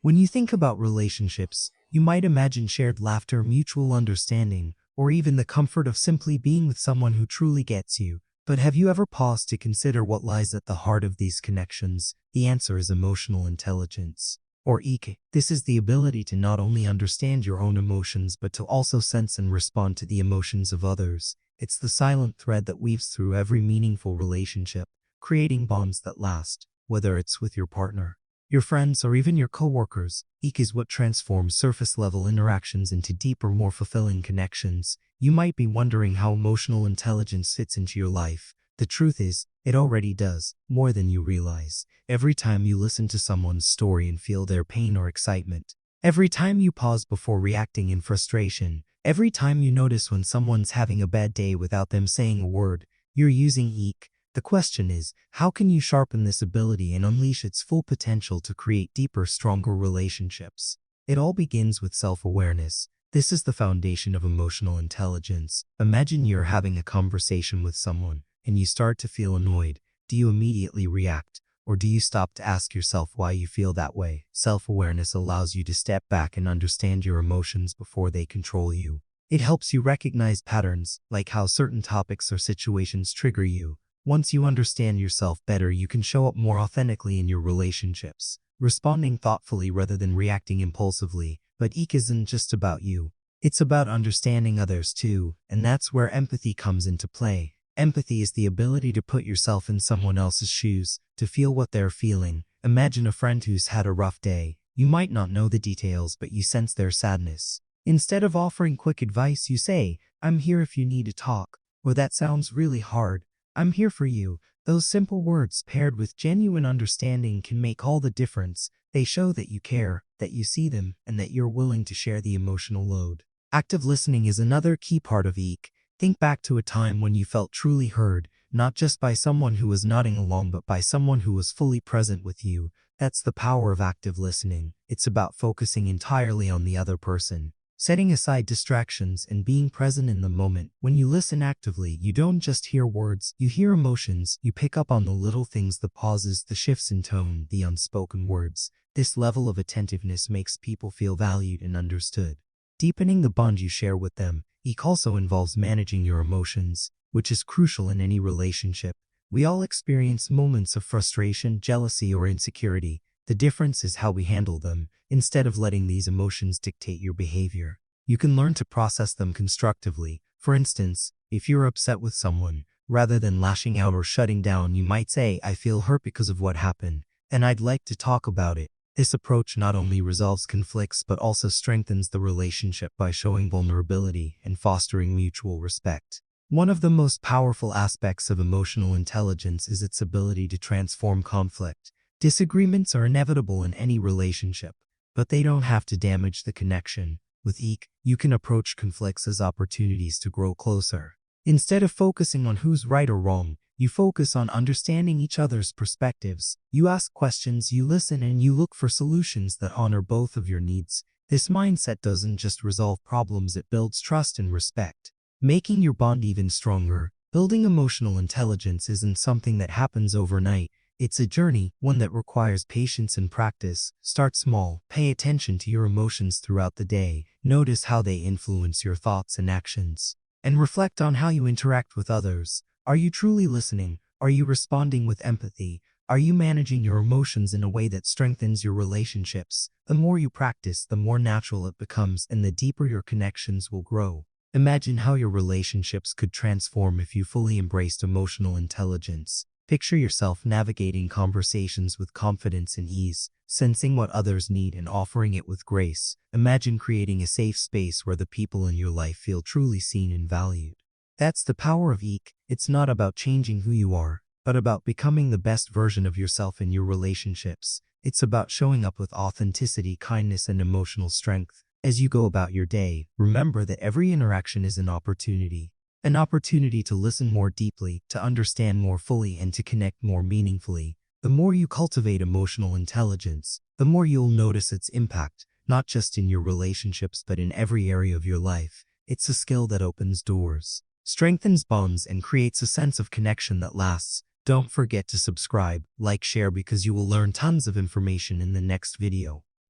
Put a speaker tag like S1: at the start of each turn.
S1: When you think about relationships, you might imagine shared laughter, mutual understanding, or even the comfort of simply being with someone who truly gets you. But have you ever paused to consider what lies at the heart of these connections? The answer is emotional intelligence, or EQ. This is the ability to not only understand your own emotions but to also sense and respond to the emotions of others. It's the silent thread that weaves through every meaningful relationship, creating bonds that last. Whether it's with your partner, your friends, or even your coworkers, EQ is what transforms surface-level interactions into deeper, more fulfilling connections. You might be wondering how emotional intelligence fits into your life. The truth is, it already does, more than you realize. Every time you listen to someone's story and feel their pain or excitement, every time you pause before reacting in frustration, every time you notice when someone's having a bad day without them saying a word, you're using EQ. The question is, how can you sharpen this ability and unleash its full potential to create deeper, stronger relationships? It all begins with self-awareness. This is the foundation of emotional intelligence. Imagine you're having a conversation with someone, and you start to feel annoyed. Do you immediately react, or do you stop to ask yourself why you feel that way? Self-awareness allows you to step back and understand your emotions before they control you. It helps you recognize patterns, like how certain topics or situations trigger you. Once you understand yourself better, you can show up more authentically in your relationships, responding thoughtfully rather than reacting impulsively. But EQ isn't just about you. It's about understanding others too, and that's where empathy comes into play. Empathy is the ability to put yourself in someone else's shoes, to feel what they're feeling. Imagine a friend who's had a rough day. You might not know the details, but you sense their sadness. Instead of offering quick advice, you say, "I'm here if you need to talk," or "That sounds really hard. I'm here for you." Those simple words paired with genuine understanding can make all the difference. They show that you care, that you see them, and that you're willing to share the emotional load. Active listening is another key part of EQ. Think back to a time when you felt truly heard, not just by someone who was nodding along but by someone who was fully present with you. That's the power of active listening. It's about focusing entirely on the other person, setting aside distractions and being present in the moment. When you listen actively, you don't just hear words, you hear emotions. You pick up on the little things, the pauses, the shifts in tone, the unspoken words. This level of attentiveness makes people feel valued and understood, deepening the bond you share with them. EQ also involves managing your emotions, which is crucial in any relationship. We all experience moments of frustration, jealousy, or insecurity. The difference is how we handle them. Instead of letting these emotions dictate your behavior, you can learn to process them constructively. For instance, if you're upset with someone, rather than lashing out or shutting down, you might say, "I feel hurt because of what happened, and I'd like to talk about it." This approach not only resolves conflicts but also strengthens the relationship by showing vulnerability and fostering mutual respect. One of the most powerful aspects of emotional intelligence is its ability to transform conflict. Disagreements are inevitable in any relationship, but they don't have to damage the connection. With EQ, you can approach conflicts as opportunities to grow closer. Instead of focusing on who's right or wrong, you focus on understanding each other's perspectives. You ask questions, you listen, and you look for solutions that honor both of your needs. This mindset doesn't just resolve problems, it builds trust and respect, making your bond even stronger. Building emotional intelligence isn't something that happens overnight. It's a journey, one that requires patience and practice. Start small. Pay attention to your emotions throughout the day. Notice how they influence your thoughts and actions, and reflect on how you interact with others. Are you truly listening? Are you responding with empathy? Are you managing your emotions in a way that strengthens your relationships? The more you practice, the more natural it becomes, and the deeper your connections will grow. Imagine how your relationships could transform if you fully embraced emotional intelligence. Picture yourself navigating conversations with confidence and ease, sensing what others need and offering it with grace. Imagine creating a safe space where the people in your life feel truly seen and valued. That's the power of EQ. It's not about changing who you are, but about becoming the best version of yourself in your relationships. It's about showing up with authenticity, kindness, and emotional strength. As you go about your day, remember that every interaction is an opportunity to listen more deeply, to understand more fully, and to connect more meaningfully. The more you cultivate emotional intelligence, the more you'll notice its impact, not just in your relationships but in every area of your life. It's a skill that opens doors, strengthens bonds, and creates a sense of connection that lasts. Don't forget to subscribe, like, share, because you will learn tons of information in the next video.